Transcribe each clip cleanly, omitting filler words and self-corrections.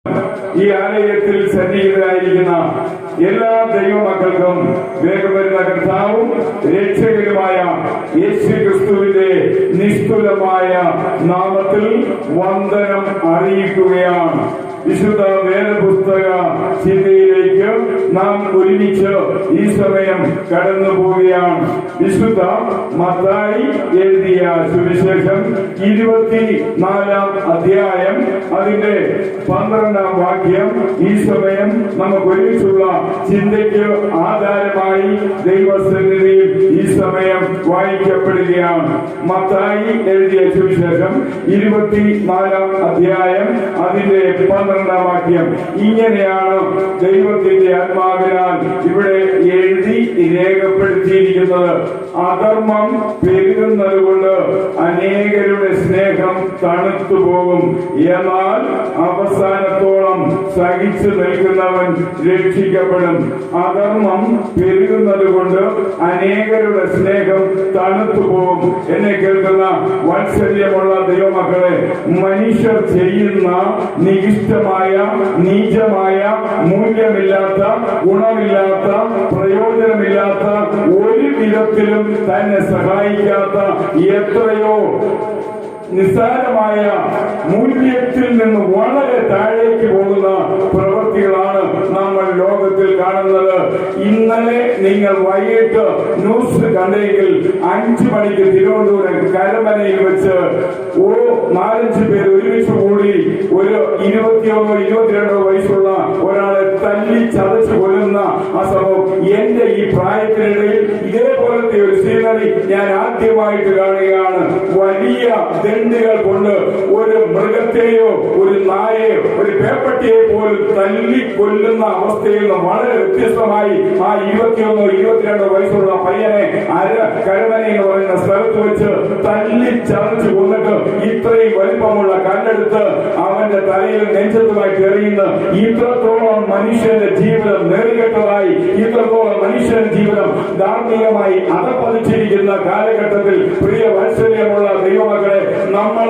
ഈ ആലയത്തിൽ സന്നിഹിതരായിരിക്കുന്ന എല്ലാ ദൈവമക്കൾക്കും വേഗം വരുന്ന കർത്താവും രക്ഷകനുമായ യേശു ക്രിസ്തുവിന്റെ നിസ്തുലമായ നാമത്തിൽ വന്ദനം അറിയിക്കുകയാണ്. വിശുദ്ധ വേദപുസ്തക ചിന്തയിലേക്ക് നാം ഒരുമിച്ച് ഈ സമയം കടന്നു പോവുകയാണ്. വിശുദ്ധ മത്തായി എഴുതിയ സുവിശേഷം 24-ാം അധ്യായം അതിന്റെ 12-ാം വാക്യം ഈ സമയം നമുക്ക് ഒരുമിച്ചുള്ള ചിന്തയ്ക്ക് ആധാരമായി ദൈവസന്നിധിയിൽ ഈ സമയം വായിക്കപ്പെടുകയാണ്. മത്തായി എഴുതിയ സുവിശേഷം 24-ാം അധ്യായം അതിന്റെ 12-ാം വാക്യം ഇങ്ങനെയാണ് ദൈവത്തിന്റെ ആത്മാവിനാൽ ഇവിടെ എഴുതി രേഖപ്പെടുത്തിയിരിക്കുന്നത്. അധർമ്മം പെരുകുന്നത് കൊണ്ട് അനേകരുടെ സ്നേഹം തണുത്തു പോകും, എന്നാൽ അവസാനത്തോളം സഹിച്ചു നിൽക്കുന്നവൻ രക്ഷിക്കപ്പെടും. അധർമ്മം പെരുകുന്നത് കൊണ്ട് അനേകരുടെ സ്നേഹം തണുത്തു പോകും. എന്നെ കേൾക്കുന്ന വാത്സല്യമുള്ള ദൈവമക്കളെ, മനുഷ്യർ ചെയ്യുന്ന നികിഷ്ടമായ, നീചമായ, മൂല്യമില്ലാത്ത, ഗുണമില്ലാത്ത, പ്രയോജനമില്ലാത്ത, ഒരു വിധത്തിലും തന്നെ സഹായിക്കാത്ത എത്രയോ നിസ്സാരമായ മൂല്യത്തിൽ നിന്ന് വളരെ താഴേക്ക് പോകുന്ന പ്രവൃത്തികളാണ് നമ്മൾ ലോകത്തിൽ കാണുന്നത്. ഇന്നലെ നിങ്ങൾ വൈകിട്ട് ന്യൂസ് കണ്ടെങ്കിൽ 5 മണിക്ക് തിരുവനന്തപുരം കരമനയിൽ വെച്ച് 4-5 പേർ ഒരുമിച്ച് കൂടി ഒരു 21-22 വയസ്സുള്ള ഒരാളെ തല്ലി ചതച്ച് കൊല്ലുന്ന ആ സംഭവം എന്റെ ഈ പ്രായത്തിനിടയിൽ ഇതേപോലത്തെ ഒരു സീനറി ഞാൻ ആദ്യമായിട്ട് കാണുകയാണ്. വലിയ ദണ്ഡുകൾ കൊണ്ട് ഒരു മൃഗത്തെയോ ഒരു നായയോ ഒരു പേപ്പട്ടിയെ പോലും തല്ലി കൊല്ലുന്ന അവസ്ഥയിൽ നിന്ന് വളരെ വ്യത്യസ്തമായി ആ 21-22 വയസ്സുള്ള പയ്യനെ കരമന എന്ന് പറയുന്ന സ്ഥലത്ത് വെച്ച് തല്ലി ചതച്ച് കൊന്നിട്ട് ഇത്രയും വലിപ്പമുള്ള കല്ലെടുത്ത് അവന്റെ തലയിൽ നെഞ്ചത്തുമായിട്ട് എറിയുന്ന ഇത്രത്തോളം മനുഷ്യന്റെ ജീവിതം നേറികെട്ടതായി, ഇത്രത്തോളം മനുഷ്യന്റെ ജീവിതം ധാർമ്മികമായി അധപ്പതിച്ചിരിക്കുന്ന കാലഘട്ടത്തിൽ പ്രിയ വാത്സല്യമുള്ള ദൈവമക്കളെ, നമ്മൾ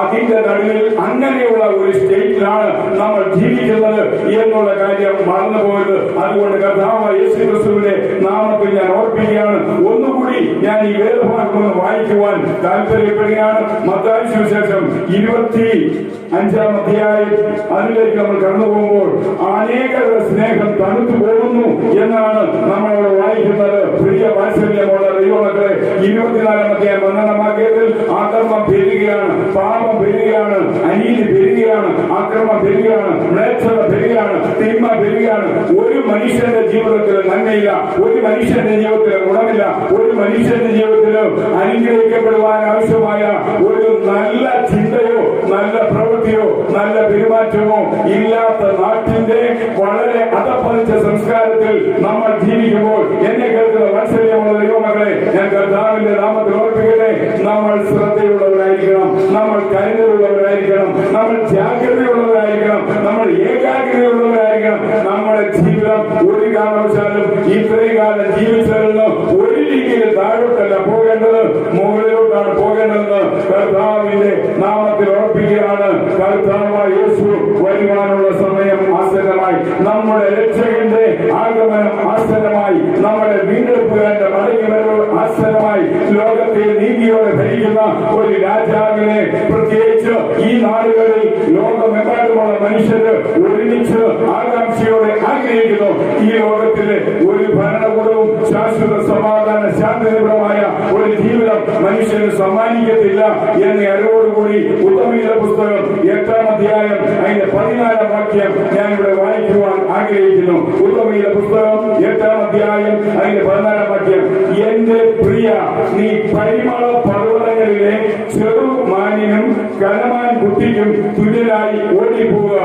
അതിന്റെ നടുവിൽ അങ്ങനെയുള്ള ഒരു സ്റ്റേറ്റിലാണ് നമ്മൾ ജീവിക്കുന്നത് എന്നുള്ള കാര്യം മറന്നുപോയത്. അതുകൊണ്ട് കർത്താവായ യേശു ക്രിസ്തുവിന്റെ നാമത്തിൽ ഞാൻ ഓർപ്പിക്കുകയാണ്. ഒന്നുകൂടി ഞാൻ ഈ വേദഭാഗം ഒന്ന് വായിക്കുവാൻ താല്പര്യപ്പെടുകയാണ്. മത്തായി സുവിശേഷം 25-ാം അധ്യായം അതിലേക്ക് നമ്മൾ കടന്നു പോകുമ്പോൾ അനേകരുടെ സ്നേഹം തണുത്തു പോകുന്നു എന്നാണ് നമ്മളവിടെ വായിക്കുന്നത്. പ്രിയ വാത്സല്യമുള്ള ദൈവമക്കളെ, 24-ാം അധ്യായം 1-ാം വാക്യത്തിൽ അധർമ്മം പെരുകയാണ്, പാപം പെരുകയാണ്, അനീതി പെരുകയാണ്, അക്രമം പെരുകയാണ്, മ്ലേച്ഛത പെരുകയാണ്, തിന്മ പെരുകയാണ്. ഒരു മനുഷ്യന്റെ ജീവിതത്തിൽ നന്മയില്ല, ഒരു മനുഷ്യന്റെ ജീവിതത്തിൽ ഗുണമില്ല, ഒരു മനുഷ്യന്റെ ജീവിതത്തിൽ അനുഗ്രഹിക്കപ്പെടുവാൻ ആവശ്യമായ ഒരു നല്ല ചിന്തയോ നല്ല പ്രവൃത്തിയോ നല്ല പെരുമാറ്റമോ ഇല്ലാത്ത നാട്ടിന്റെ വളരെ അധപ്പതിച്ച സംസ്കാരത്തിൽ നമ്മൾ ജീവിക്കുമ്പോൾ എന്നെ കേൾക്കുന്ന വാത്സല്യമുള്ള ദൈവമക്കളെ, ഞാൻ കർത്താവിന്റെ നാമത്തിൽ ഓർപ്പിക്കട്ടെ, നമ്മൾ ശ്രദ്ധയുള്ളവരായിരിക്കണം, നമ്മൾ കരുതലുള്ളവരായിരിക്കണം, നമ്മൾ ജാഗ്രതയുള്ളവരായിരിക്കണം, നമ്മൾ ഏകാഗ്രതയുള്ളവരായിരിക്കണം. നമ്മുടെ ജീവിതം ഒരു കാരണവശാലും ഇത്രയും കാലം ജീവിച്ചതിൽ ഒരു രീതിയിൽ താഴോട്ടല്ല പോകേണ്ടത്, മുകളിലോട്ടാണ് പോകേണ്ടതെന്ന് കർത്താവിന്റെ നാമത്തിൽ ഉറപ്പിക്കുകയാണ്. കർത്താവായ യേശു വരുവാനുള്ള സമയം ആസന്നമായി, നമ്മുടെ രക്ഷകന്റെ ആഗമനം ആസന്നമായി, നമ്മുടെ വീണ്ടെടുപ്പുകാരന്റെ മടങ്ങിവരവ് ആസന്നമായി. ലോകത്തെ നീതിയോടെ ഭരിക്കുന്ന ഒരു രാജാവിനെ പ്രത്യേകിച്ച് ഈ നാടുകളിൽ ലോകമെമ്പാടുമുള്ള മനുഷ്യര് ഒരുമിച്ച് ആകാംക്ഷയോടെ ആഗ്രഹിക്കുന്നു. ഈ ലോകത്തിലെ ഒരു ഭരണകൂടവും ശാശ്വത സമാധാന ശാന്തിപരമായ ഒരു ജീവിതം മനുഷ്യന് സമ്മാനിക്കത്തില്ല എന്ന അറിവോടുകൂടി ഉത്തമയുടെ പുസ്തകം 8-ാം അധ്യായം അതിന്റെ 14-ാം വാക്യം ഞാൻ ഇവിടെ വായിക്കുവാൻ ആഗ്രഹിക്കുന്നു. ഉത്തമയുടെ പുസ്തകം 8-ാം അധ്യായം അതിന്റെ 14-ാം വാക്യം, എന്റെ പ്രിയ, നീ പരിമള പർവ്വതങ്ങളിലെ ചെറുമാനിനും കനമാൻ കുട്ടിക്കും തുല്യനായി ഓടിപ്പോവുക.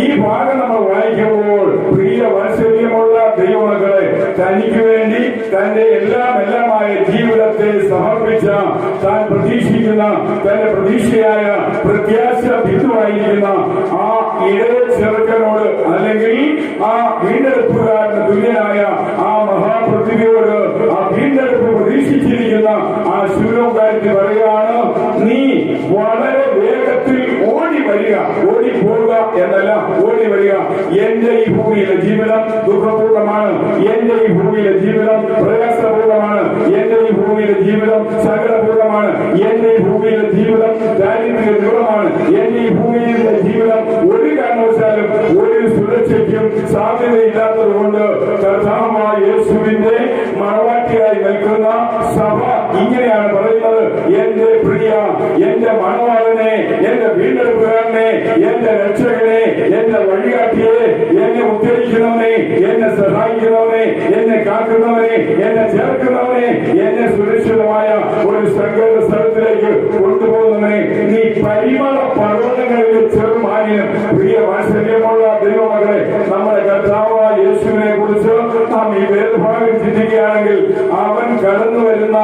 ഈ ഭാഗം നമ്മൾ വായിക്കുമ്പോൾ പ്രിയ വാത്സല്യമുള്ള ദൈവമക്കളെ, തനിക്ക് വേണ്ടി തന്റെ എല്ലാമായ ജീവിതത്തെ സമർപ്പിച്ച, താൻ പ്രതീക്ഷിക്കുന്ന, തന്റെ പ്രതീക്ഷയായ പ്രത്യാശ ബിന്ദുവായിരിക്കുന്ന ആ ഇടയ ചെറുക്കനോട് അല്ലെങ്കിൽ ആ വീണ്ടെടുപ്പുകാരന് തുല്യനായ ആ മഹാപൃഥ്വിയോട് ആ വീണ്ടെടുപ്പ് പ്രതീക്ഷിച്ചിരിക്കുന്ന ആ ശൂലംകാരന് പറയുകയാണ്, നീ വളരെ വേഗത്തിൽ ഓടി വരിക, ഓടിപ്പോവുക എന്നല്ല, ഓടി വരിക. എന്റെ ഈ ഭൂമിയിലെ ജീവിതം ദുഃഖപൂർണ്ണമാണ്, എന്റെ ഈ ഭൂമിയിലെ ജീവിതം പ്രയാസപൂർണ്ണമാണ്, എന്റെ ഈ ഭൂമിയിലെ ജീവിതം സകലപൂർണ്ണമാണ്, എന്റെ ഈ ഭൂമിയിലെ ജീവിതം ദാരിദ്ര്യ ദൂരമാണ്, എന്റെ ഈ ഭൂമിയിലെ ജീവിതം ഒരു കാരണവശാലും ഒരു സുരക്ഷയ്ക്കും സാധ്യതയില്ലാത്തത് കൊണ്ട് കർത്താവായ യേശുവിന്റെ മണവാട്ടിയായി നിൽക്കുന്ന സഭ ഇങ്ങനെയാണ് പറയുന്നത്: എന്റെ പ്രിയ, എന്റെ മണവാളനെ, എന്റെ വീണ്ടെടുപ്പുകാരനെ, എന്റെ രക്ഷകനെ, എന്റെ വഴികാട്ടിയെ, എന്നെ ഉദ്ധരിക്കുന്നവനെ, എന്നെ സഹായിക്കുന്നവനെ, എന്നെ കാക്കുന്നവനെ, എന്നെ ചേർക്കുന്നവനെ, എന്നെ സുരക്ഷിതമായ ഒരു സങ്കേത സ്ഥലത്തിലേക്ക് കൊണ്ടുപോകുന്നവനെ, നീ പരിമള പർവ്വതങ്ങളിൽ ചെറുമാനിനും പ്രിയ വാത്സല്യമുള്ള ദൈവമകളെ, നമ്മുടെ കർത്താവായ യേശുവിനെ കുറിച്ച് നാം ഈ വേദഭാഗം ചിന്തിക്കുകയാണെങ്കിൽ അവൻ കടന്നു വരുന്ന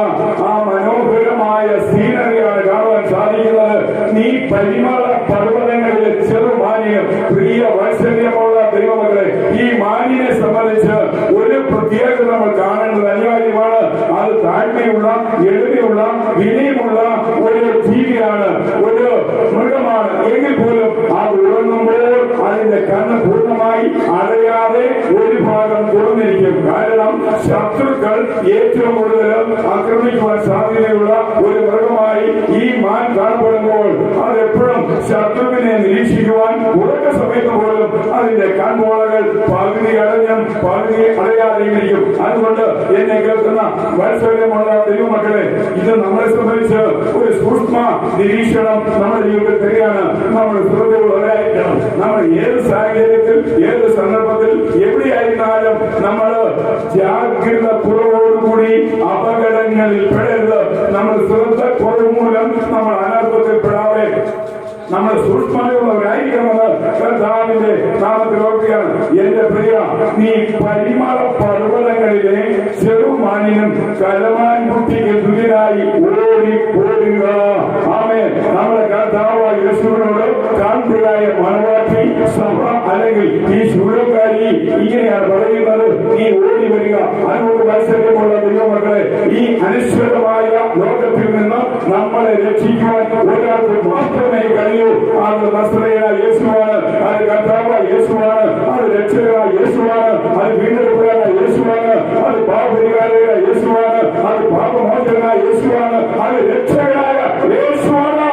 ആ മനോഹരമായ സീനറിയാണ് കാണുവാൻ സാധിക്കുന്നത്. നീ പരിമള പർവ്വതങ്ങളിലെ ചെറുമാനിനും പ്രിയ വാത്സല്യമുള്ള ദൈവമകളെ, ഈ മാനിനെ സംബന്ധിച്ച് ഒരു പ്രത്യേകത നമ്മൾ കാണേണ്ടത് അനിവാര്യമാണ്. അത് താഴ്മയുള്ള, എളിമയുള്ള, വിനയമുള്ള ഒരു ജീവിയാണ്, ഒരു മൃഗമാണ്. എങ്കിൽ പോലും അത് ഉറങ്ങുമ്പോൾ അതിന്റെ കണ്ണ് പൂർണ്ണമായി അടയാതെ ഒരു ഭാഗം തുറന്നിരിക്കും. കാരണം ശത്രുക്കൾ ഏറ്റവും കൂടുതൽ ആക്രമിക്കുവാൻ സാധ്യതയുള്ള ഒരു മൃഗമായി ഈ മാൻ കാണപ്പെടുമ്പോൾ അതെപ്പോഴും ശത്രുവിനെ നിരീക്ഷിക്കുവാൻ ഉറക്ക സമയത്ത് പോലും അതിന്റെ കൺപോളകൾ പകുതി അടഞ്ഞും പകുതി അടയാതെയിരിക്കും. അതുകൊണ്ട് എന്നെ കേൾക്കുന്ന വാത്സല്യമുള്ള ദൈവമക്കളെ, ഇത് നമ്മളെ സംബന്ധിച്ച് ഒരു സൂക്ഷ്മ നിരീക്ഷണം നമ്മുടെ ജീവിതത്തിൽ തരികയാണ്. നമ്മൾ ശ്രദ്ധയുള്ളവരായിരിക്കണം. നമ്മൾ ഏത് സാഹചര്യത്തിൽ, ഏത് സന്ദർഭത്തിൽ, എവിടെയായിരുന്നാലും നമ്മൾ ജാഗ്രത കുറവോടുകൂടി അപകടങ്ങളിൽ പെടരുത്. നമ്മൾ ശ്രദ്ധ കുറവ് മൂലം നമ്മൾ അനർത്ഥത്തിൽ പെടാതെ നമ്മൾ സൂക്ഷ്മതയുള്ളവരായിരിക്കണമെന്ന് കർത്താവിന്റെ നാമത്തിൽ ഓർക്കുകയാണ്. എന്റെ പ്രിയ, നീ പരിമള പർവ്വതങ്ങളിലെ ചെറുമാനിനും കലമാൻ കുട്ടിക്ക് തുല്യനായി ഓടി പോരുക. ആമേൻ. നമ്മുടെ കർത്താവായ യേശുവിനോട് കാൺപിഴായ മണവാട്ടി സഭ അല്ലെങ്കിൽ ഈ ശൂലക്കാരി ഇങ്ങനെയാണ് പറയുന്നത്: നീ ഓടി വരിക. അതിനോട് വാത്സല്യമുള്ള ദൈവമക്കളെ, ഈ അനിശ്ചിതമായ ലോകത്തിൽ നിന്ന് നമ്മളെ രക്ഷിക്കുവാൻ ഒരാൾക്ക് മാത്രമേ കഴിയൂ. അത് നസ്രയനായ യേശുവാണ്, അത് കർത്താവായ യേശുവാണ്, അത് രക്ഷകനായ യേശുവാണ്, അത് വീണ്ടെടുപ്പുകാരനായ യേശുവാണ്, അത് പാപപരിഹാരകനായ യേശുവാണ്, അത് പാപമോചകനായ യേശുവാണ്, അത് രക്ഷകനായ യേശുവാണ്.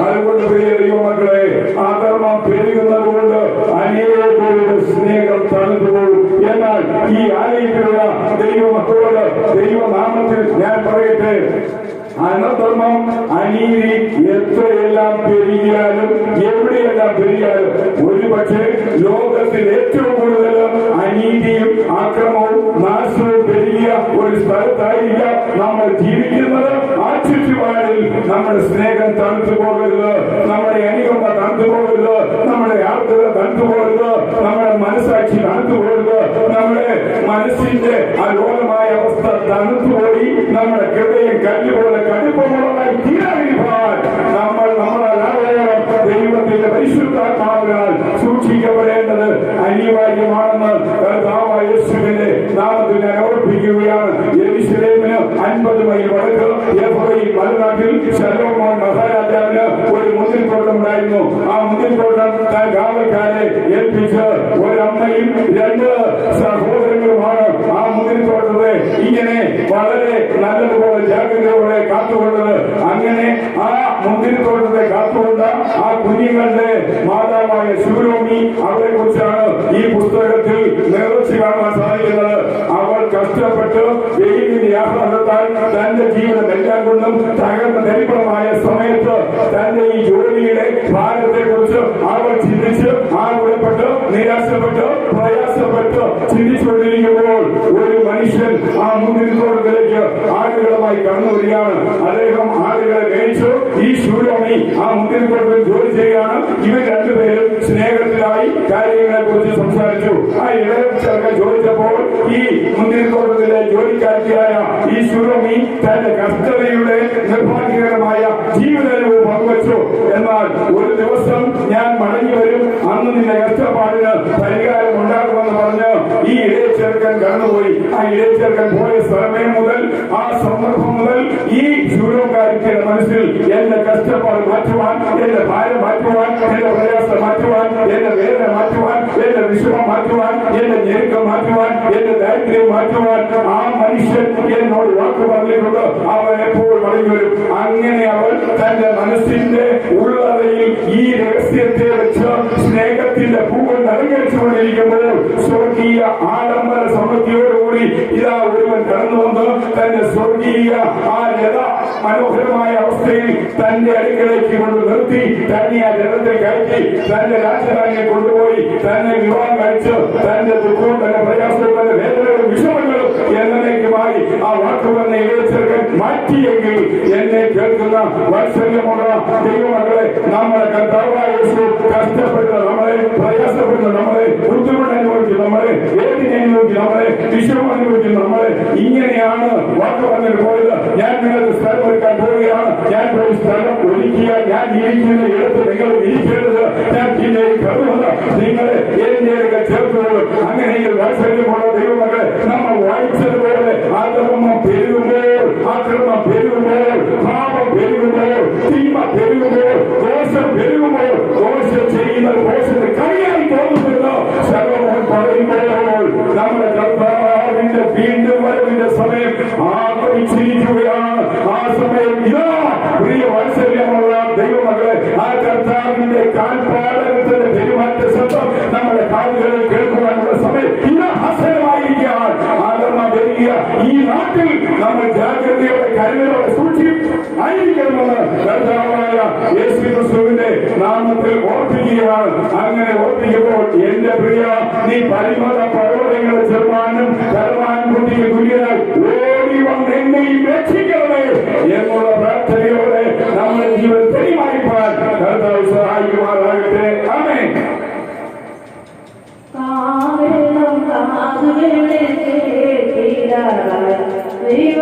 അതുകൊണ്ട് പ്രിയ ദൈവമക്കളെ, അധർമ്മം പെരുകുന്നത് കൊണ്ട് അനേകരുടെ സ്നേഹം തണുത്തുപോകും. എന്നാൽ ഈ ആലയത്തിലുള്ള ദൈവമക്കളോട് ദൈവനാമത്തിൽ ഞാൻ പറയട്ടെ, അനധർമ്മം, അനീതി എത്രയെല്ലാം പെരുകിയാലും, എവിടെയെല്ലാം പെരുകിയാലും, ഒരുപക്ഷെ ലോകത്തിൽ ഏറ്റവും കൂടുതൽ അനീതിയും അക്രമവും നാശവും പെരുകിയ ഒരു സ്ഥലത്തായിരിക്കാം നമ്മൾ ജീവിക്കുന്നത്. ആ ചുറ്റുപാടിൽ നമ്മുടെ സ്നേഹം തണുത്തു പോകരുത്, നമ്മുടെ അനുകമ്പ തണുത്തു പോകരുത്, നമ്മുടെ ആർദ്രത തണുത്തു പോകരുത്, നമ്മുടെ മനസ്സാക്ഷി തണുത്തു പോകരുത്, നമ്മുടെ മനസ്സിന്റെ അലോലമായ അവസ്ഥ തണുത്തുപോയി നമ്മുടെ ഹൃദയം കല്ലുപോലെ കടുപ്പമുള്ളതായി തീരാതിരിക്കാൻ നമ്മൾ നമ്മുടെ ദൈവത്തിന്റെ പരിശുദ്ധാത്മാവിനാൽ സൂക്ഷിക്കപ്പെടേണ്ടത് അനിവാര്യമാണെന്ന് കർത്താവായ യേശുവിന്റെ നാമത്തിൽ ഞാൻ ഓർപ്പിക്കുകയാണ്. യെരൂശലേമിന് 50 മൈൽ വടക്ക് യഹോവയിൽ മലനാട്ടിൽ ശലോമോൻ മഹാരാജാവിന് ഒരു മുന്തിരിത്തോട്ടം ഉണ്ടായിരുന്നു. ആ മുന്തിരിത്തോട്ടം താൻ കാവൽക്കാരെ ഏൽപ്പിച്ച് ഒരമ്മയും 2 സഹോദരങ്ങളുമാണ് ആ മുന്തിരിത്തോട്ടത്തെ ഇങ്ങനെ വളരെ നല്ലതുപോലെ ജാഗ്രതയോടെ കാത്തുകൊണ്ടത്. അങ്ങനെ ആ മുന്തിരിത്തോട്ടത്തെ കാത്തുകൊണ്ട ആ കുഞ്ഞുങ്ങളുടെ മാതാവായ ശൂരോമി, അവരെ കുറിച്ചാണ് ഈ പുസ്തകത്തിൽ നിറച്ചു കാണുവാൻ സാധിക്കുന്നത്. അവൾ കഷ്ടപ്പെട്ട് വെയിലിന്റെ ആഹ്ലാദത്താൽ തന്റെ ജീവിതം എല്ലാം കൊണ്ടും തകർന്ന ദരിദ്രമായ സമയത്ത് തന്റെ ഈ ജോലിയുടെ ഭാരത്തെ കുറിച്ച് അവൾ ചിന്തിച്ച് ആകുലപ്പെട്ട് നിരാശപ്പെട്ട് പ്രയാസപ്പെട്ട് ചിന്തിച്ചുകൊണ്ടിരിക്കുമ്പോൾ ഒരു മനുഷ്യൻ ആ മുന്തിരിത്തോട്ടത്തിലേക്ക് ആടുകളുമായി കടന്നു വരികയാണ്. അദ്ദേഹം ആടുകളെ മേടിച്ചു. ഈ ശൂരോമി ആ മുന്തിരിത്തോട്ടത്തിൽ ജോലി ചെയ്യുകയാണ്. ഇവർ രണ്ടുപേരും സ്നേഹത്തിലായി കാര്യങ്ങളെ കുറിച്ച് സംസാരിച്ചു. ആ ഇടച്ചേർക്കൻ ചോദിച്ചപ്പോൾ ഈ മുന്തിരിത്തോട്ടത്തിലെ ജോലിക്കാരിയായ ഈ ശൂരോമി തന്റെ കഷ്ടതയുടെ നിർഭാഗ്യകരമായ ജീവിതവും പങ്കുവച്ചു. എന്നാൽ ഒരു ദിവസം ഞാൻ മടങ്ങി വരും, അന്ന് നിന്റെ കഷ്ടപ്പാടിന് പരിഹാരം ഉണ്ടാകുമെന്ന് പറഞ്ഞ് ഈ ഇടയച്ചേർക്കൻ കടന്നുപോയി. ആ ഇടയച്ചേർക്കൻ പോയ സമയം മുതൽ, ആ സന്ദർഭം മുതൽ ഈ ശൂരോക്കാരിയുടെ മനസ്സിൽ എന്റെ കഷ്ടപ്പാട് മാറ്റുവാൻ, എന്റെ ഭാരം മാറ്റുവാൻ, എന്റെ പ്രയാസം മാറ്റുവാൻ, എന്റെ വേദന മാറ്റുവാൻ, എന്റെ വിഷമം മാറ്റുവാൻ, എന്റെ ഞെരുക്കം മാറ്റുവാൻ, എന്റെ ദാരിദ്ര്യം മാറ്റുവാൻ ആ മനുഷ്യൻ എന്നോട് വാക്ക് പറഞ്ഞിട്ടുണ്ട്. അവൻ എപ്പോൾ മടങ്ങി വരും. അങ്ങനെ അവൾ തന്റെ മനസ്സിന്റെ ഉള്ളറയിൽ ഈ രഹസ്യത്തെ വെച്ച് സ്നേഹത്തിന്റെ പൂവ് അലങ്കരിച്ചുകൊണ്ടിരിക്കുമ്പോൾ സ്വർഗീയ ആഡംബര സമൃദ്ധിയോടുകൂടി ഇതാ ഒരുവൻ കടന്നു വന്ന് തന്റെ സ്വർഗീയ ആ രഥ മനോഹരമായ അവസ്ഥയിൽ തന്റെ അടുക്കളയ്ക്ക് കൊണ്ട് നിർത്തി തന്നെ ആ രഥത്തിൽ കയറ്റി തന്റെ രാജധാനിയെ കൊണ്ടുപോയി തന്നെ വിവാഹം കഴിച്ച് തന്റെ ദുഃഖവും തന്റെ പ്രയാസവും തന്റെ വേദനകളും വിഷമങ്ങളും എന്നേക്കുമായി ആ വാക്കുവന്ന ഇടച്ചെറുക്കൻ മാറ്റിയെങ്കിൽ എന്നെ കേൾക്കുന്ന വാത്സല്യമുള്ള ദൈവമക്കളെ, നമ്മുടെ കർത്താവായ യേശു കഷ്ടപ്പെടുന്ന നമ്മളെ, പ്രയാസപ്പെടുന്ന നമ്മളെ, ബുദ്ധിമുട്ട് അനുഭവിക്കുന്ന നമ്മളെ, വേദന അനുഭവിക്കുന്ന നമ്മളെ, വിഷമം അനുഭവിക്കുന്ന നമ്മളെ ഇങ്ങനെയാണ് വാക്ക് പറഞ്ഞിട്ട് പോയത്. ഞാൻ നിങ്ങൾക്ക് സ്ഥലം ഒരുക്കാൻ പോവുകയാണ്, ഞാൻ പോയി സ്ഥലം ഒരുക്കിയ ഞാൻ ഇരിക്കുന്ന ഇടത്ത് നിങ്ങൾ ഇരിക്കേണ്ടത് ഞാൻ പിന്നെ കരുതുന്നത് നിങ്ങളെ എന്റെ ചേർത്തുള്ളൂ. അങ്ങനെയെങ്കിൽ വാത്സല്യമുള്ള ദൈവമക്കളെ, നമ്മൾ വായിച്ചതുപോലെ അധർമ്മം പെരുകുമ്പോൾ, അക്രമം പെരുകുമ്പോൾ, പാപം പെരുകുമ്പോൾ, തീമ പെരുകുമ്പോൾ, ദോഷം പെരുകുമ്പോൾ, ദോഷം ചെയ്യുന്നത് ദോഷത്തിന് കൈയായി തോന്നുന്നുണ്ടോ സർവമോഹൻ പറയുമ്പോൾ നമ്മുടെ കർത്താവിന്റെ വീണ്ടും വരവിന്റെ സമയം ആഗ്രഹിച്ചിരിക്കുകയാണ്. ആ സമയം ഇതാ പ്രിയ വാത്സല്യമുള്ള ദൈവമക്കളെ, ആ കർത്താവിന്റെ കാൽപാദത്തിന്റെ പെരുമാറ്റ ശബ്ദം നമ്മുടെ കാതുകളിൽ കേൾക്കുവാനുള്ള സമയം ഇതാ ആസന്നമായിരിക്കുകയാണ്. ആദർമ്മ വരിക ഈ നാട്ടിൽ നമ്മൾ ജാഗ്രതയോടെ കരുതലോടെ സൂക്ഷിക്കണമെന്ന് കർത്താവായ യേശുക്രിസ്തുവിന്റെ നാമത്തിൽ ഓർപ്പിക്കുകയാണ്. അങ്ങനെ ഓർപ്പിക്കുമ്പോൾ എന്റെ പ്രിയ, നീ പരിമള പർവ്വതങ്ങളെ ചെറുവാനും കർമാൻകുട്ടിക്ക് തുല്യനായി ഓടി വന്ന് എന്നെയും രക്ഷിക്കണമേ എന്നുള്ള പ്രാർത്ഥനയോടെ നമ്മുടെ ജീവൻ തെളിവായിപ്പാൻ കർത്താവ് സഹായിക്കുമാറാകട്ടെ. ആമേൻ. ദൈവ